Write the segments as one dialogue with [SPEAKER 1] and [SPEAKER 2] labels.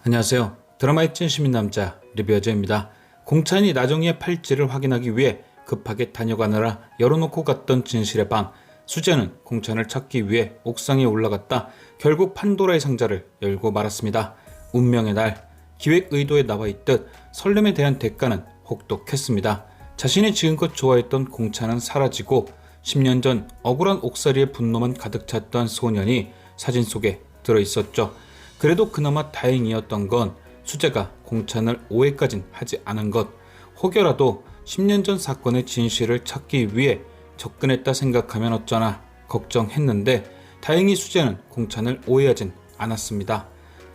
[SPEAKER 1] 안녕하세요. 드라마의 찐시민 남자 리뷰어저입니다. 공찬이 나정이의 팔찌를 확인하기 위해 급하게 다녀가느라 열어놓고 갔던 진실의 방. 수재는 공찬을 찾기 위해 옥상에 올라갔다 결국 판도라의 상자를 열고 말았습니다. 운명의 날, 기획 의도에 나와 있듯 설렘에 대한 대가는 혹독했습니다. 자신이 지금껏 좋아했던 공찬은 사라지고 10년 전 억울한 옥살이의 분노만 가득 찼던 소년이 사진 속에 들어있었죠. 그래도 그나마 다행이었던 건 수재가 공찬을 오해까진 하지 않은 것. 혹여라도 10년 전 사건의 진실을 찾기 위해 접근했다 생각하면 어쩌나 걱정했는데 다행히 수재는 공찬을 오해하진 않았습니다.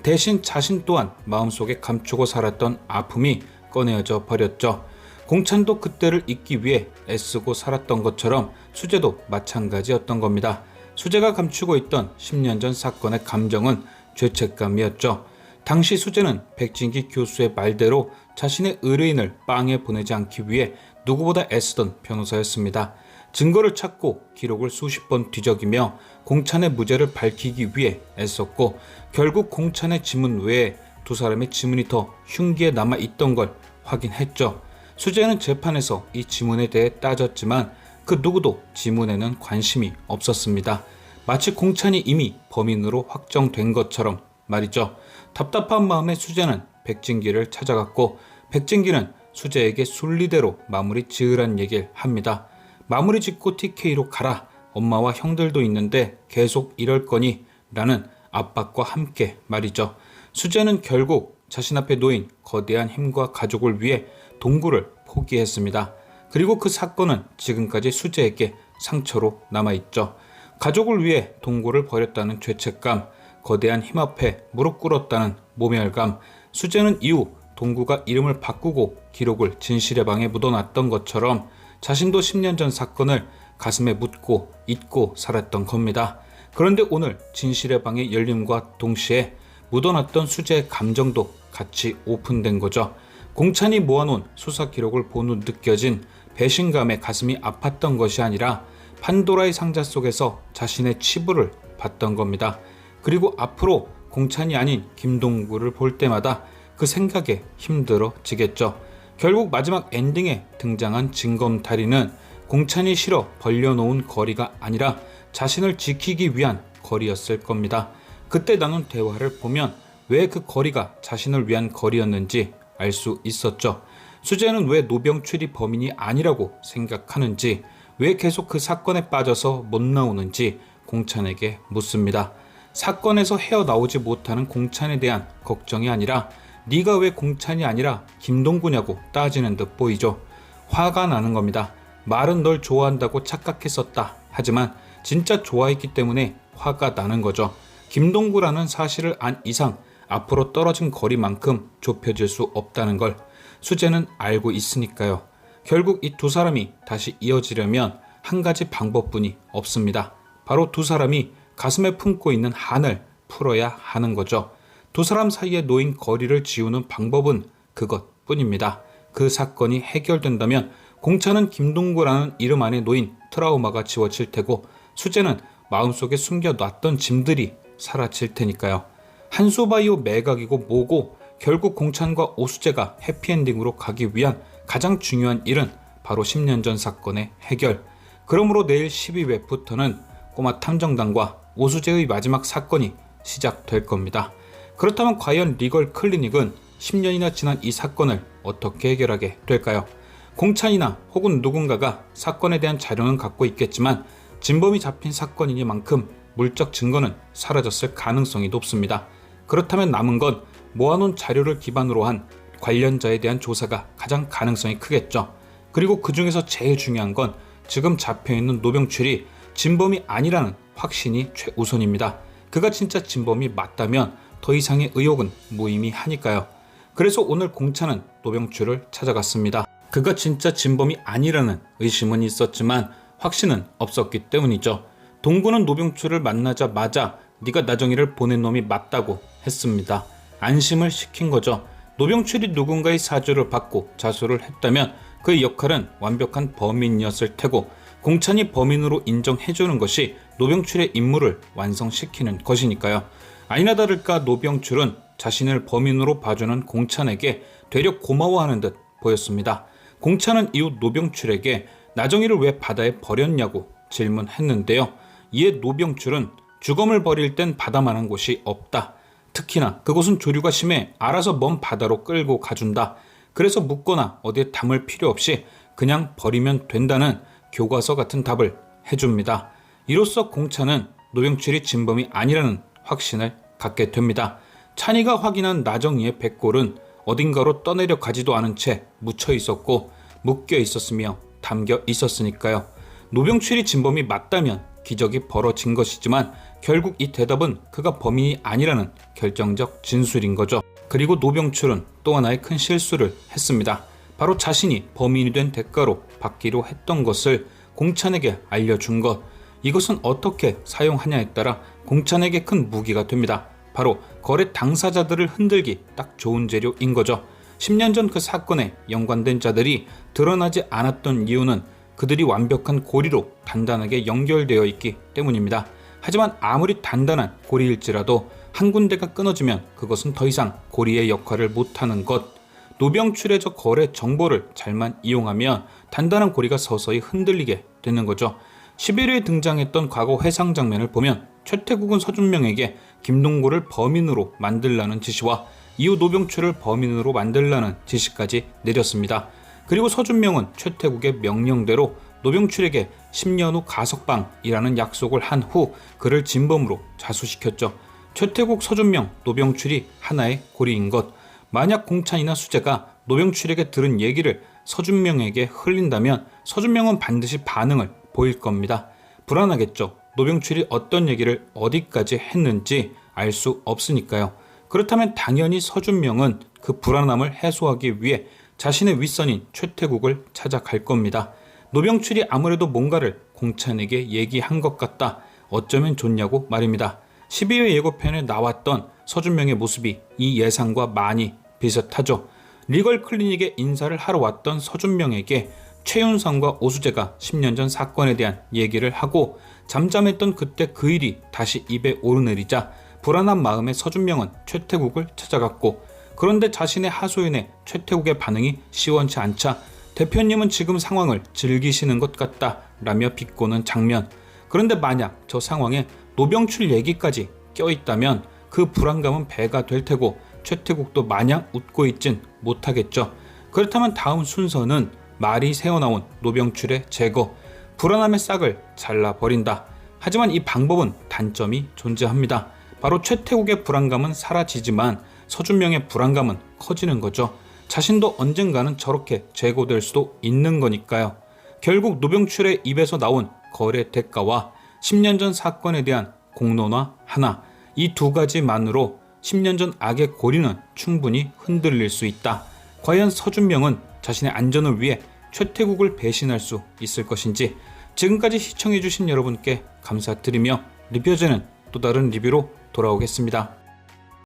[SPEAKER 1] 대신 자신 또한 마음속에 감추고 살았던 아픔이 꺼내어져 버렸죠. 공찬도 그때를 잊기 위해 애쓰고 살았던 것처럼 수재도 마찬가지였던 겁니다. 수재가 감추고 있던 10년 전 사건의 감정은 죄책감이었죠. 당시 수재는 백진기 교수의 말대로 자신의 의뢰인을 빵에 보내지 않기 위해 누구보다 애쓰던 변호사였습니다. 증거를 찾고 기록을 수십 번 뒤적이며 공찬의 무죄를 밝히기 위해 애썼고 결국 공찬의 지문 외에 두 사람의 지문이 더 흉기에 남아있던 걸 확인했죠. 수재는 재판에서 이 지문에 대해 따졌지만 그 누구도 지문에는 관심이 없었습니다. 마치 공찬이 이미 범인으로 확정된 것처럼 말이죠. 답답한 마음에 수재는 백진기를 찾아갔고 백진기는 수재에게 순리대로 마무리 지으란 얘기를 합니다. 마무리 짓고 TK로 가라. 엄마와 형들도 있는데 계속 이럴 거니 라는 압박과 함께 말이죠. 수재는 결국 자신 앞에 놓인 거대한 힘과 가족을 위해 동굴을 포기했습니다. 그리고 그 사건은 지금까지 수재에게 상처로 남아있죠. 가족을 위해 동굴을 버렸다는 죄책감, 거대한 힘 앞에 무릎 꿇었다는 모멸감. 수재는 이후 동구가 이름을 바꾸고 기록을 진실의 방에 묻어놨던 것처럼 자신도 10년 전 사건을 가슴에 묻고 잊고 살았던 겁니다. 그런데 오늘 진실의 방의 열림과 동시에 묻어놨던 수재의 감정도 같이 오픈된 거죠. 공찬이 모아놓은 수사 기록을 본 후 느껴진 배신감에 가슴이 아팠던 것이 아니라 판도라의 상자 속에서 자신의 치부를 봤던 겁니다. 그리고 앞으로 공찬이 아닌 김동구를 볼 때마다 그 생각에 힘들어지겠죠. 결국 마지막 엔딩에 등장한 징검다리는 공찬이 실어 벌려놓은 거리가 아니라 자신을 지키기 위한 거리였을 겁니다. 그때 나눈 대화를 보면 왜 그 거리가 자신을 위한 거리였는지 알 수 있었죠. 수재는 왜 노병출이 범인이 아니라고 생각하는지, 왜 계속 그 사건에 빠져서 못 나오는지 공찬에게 묻습니다. 사건에서 헤어나오지 못하는 공찬에 대한 걱정이 아니라 네가 왜 공찬이 아니라 김동구냐고 따지는 듯 보이죠. 화가 나는 겁니다. 말은 널 좋아한다고 착각했었다. 하지만 진짜 좋아했기 때문에 화가 나는 거죠. 김동구라는 사실을 안 이상 앞으로 떨어진 거리만큼 좁혀질 수 없다는 걸 수재는 알고 있으니까요. 결국 이 두 사람이 다시 이어지려면 한 가지 방법뿐이 없습니다. 바로 두 사람이 가슴에 품고 있는 한을 풀어야 하는 거죠. 두 사람 사이에 놓인 거리를 지우는 방법은 그것뿐입니다. 그 사건이 해결된다면 공찬은 김동구라는 이름 안에 놓인 트라우마가 지워질 테고 수재는 마음속에 숨겨놨던 짐들이 사라질 테니까요. 한수바이오 매각이고 뭐고 결국 공찬과 오수재가 해피엔딩으로 가기 위한 가장 중요한 일은 바로 10년 전 사건의 해결. 그러므로 내일 12회부터는 꼬마 탐정단과 오수재의 마지막 사건이 시작될 겁니다. 그렇다면 과연 리걸 클리닉은 10년이나 지난 이 사건을 어떻게 해결하게 될까요? 공찬이나 혹은 누군가가 사건에 대한 자료는 갖고 있겠지만 진범이 잡힌 사건이니만큼 물적 증거는 사라졌을 가능성이 높습니다. 그렇다면 남은 건 모아놓은 자료를 기반으로 한 관련자에 대한 조사가 가장 가능성이 크겠죠. 그리고 그 중에서 제일 중요한 건 지금 잡혀있는 노병출이 진범이 아니라는 확신이 최우선입니다. 그가 진짜 진범이 맞다면 더 이상의 의혹은 무의미하니까요. 그래서 오늘 공찬은 노병출을 찾아갔습니다. 그가 진짜 진범이 아니라는 의심은 있었지만 확신은 없었기 때문이죠. 동구는 노병출을 만나자마자 네가 나정이를 보낸 놈이 맞다고 했습니다. 안심을 시킨 거죠. 노병출이 누군가의 사주를 받고 자수를 했다면 그의 역할은 완벽한 범인이었을 테고 공찬이 범인으로 인정해주는 것이 노병출의 임무를 완성시키는 것이니까요. 아니나 다를까 노병출은 자신을 범인으로 봐주는 공찬에게 되려 고마워하는 듯 보였습니다. 공찬은 이후 노병출에게 나정이를 왜 바다에 버렸냐고 질문했는데요. 이에 노병출은 주검을 버릴 땐 바다만한 곳이 없다. 특히나 그곳은 조류가 심해 알아서 먼 바다로 끌고 가준다. 그래서 묻거나 어디에 담을 필요 없이 그냥 버리면 된다는 교과서 같은 답을 해줍니다. 이로써 공찬은 노병출이 진범이 아니라는 확신을 갖게 됩니다. 찬이가 확인한 나정이의 백골은 어딘가로 떠내려 가지도 않은 채 묻혀 있었고 묶여 있었으며 담겨 있었으니까요. 노병출이 진범이 맞다면 기적이 벌어진 것이지만 결국 이 대답은 그가 범인이 아니라는 결정적 진술인 거죠. 그리고 노병출은 또 하나의 큰 실수를 했습니다. 바로 자신이 범인이 된 대가로 받기로 했던 것을 공찬에게 알려준 것. 이것은 어떻게 사용하냐에 따라 공찬에게 큰 무기가 됩니다. 바로 거래 당사자들을 흔들기 딱 좋은 재료인 거죠. 10년 전 그 사건에 연관된 자들이 드러나지 않았던 이유는 그들이 완벽한 고리로 단단하게 연결되어 있기 때문입니다. 하지만 아무리 단단한 고리일지라도 한 군데가 끊어지면 그것은 더 이상 고리의 역할을 못하는 것. 노병출의 저 거래 정보를 잘만 이용하면 단단한 고리가 서서히 흔들리게 되는 거죠. 11회에 등장했던 과거 회상 장면을 보면 최태국은 서준명에게 김동고를 범인으로 만들라는 지시와 이후 노병출을 범인으로 만들라는 지시까지 내렸습니다. 그리고 서준명은 최태국의 명령대로 노병출에게 10년 후 가석방이라는 약속을 한 후 그를 진범으로 자수시켰죠. 최태국, 서준명, 노병출이 하나의 고리인 것. 만약 공찬이나 수재가 노병출에게 들은 얘기를 서준명에게 흘린다면 서준명은 반드시 반응을 보일 겁니다. 불안하겠죠. 노병출이 어떤 얘기를 어디까지 했는지 알 수 없으니까요. 그렇다면 당연히 서준명은 그 불안함을 해소하기 위해 자신의 윗선인 최태국을 찾아갈 겁니다. 노병출이 아무래도 뭔가를 공찬에게 얘기한 것 같다. 어쩌면 좋냐고 말입니다. 12회 예고편에 나왔던 서준명의 모습이 이 예상과 많이 비슷하죠. 리걸 클리닉에 인사를 하러 왔던 서준명에게 최윤성과 오수재가 10년 전 사건에 대한 얘기를 하고 잠잠했던 그때 그 일이 다시 입에 오르내리자 불안한 마음에 서준명은 최태국을 찾아갔고, 그런데 자신의 하소연에 최태국의 반응이 시원치 않자 대표님은 지금 상황을 즐기시는 것 같다 라며 비꼬는 장면. 그런데 만약 저 상황에 노병출 얘기까지 껴있다면 그 불안감은 배가 될 테고 최태국도 마냥 웃고 있진 못하겠죠. 그렇다면 다음 순서는 말이 새어나온 노병출의 제거, 불안함의 싹을 잘라버린다. 하지만 이 방법은 단점이 존재합니다. 바로 최태국의 불안감은 사라지지만 서준명의 불안감은 커지는 거죠. 자신도 언젠가는 저렇게 제거될 수도 있는 거니까요. 결국 노병출의 입에서 나온 거래 대가와 10년 전 사건에 대한 공론화 하나, 이 두 가지만으로 10년 전 악의 고리는 충분히 흔들릴 수 있다. 과연 서준명은 자신의 안전을 위해 최태국을 배신할 수 있을 것인지. 지금까지 시청해주신 여러분께 감사드리며 리뷰어제는 또 다른 리뷰로 돌아오겠습니다.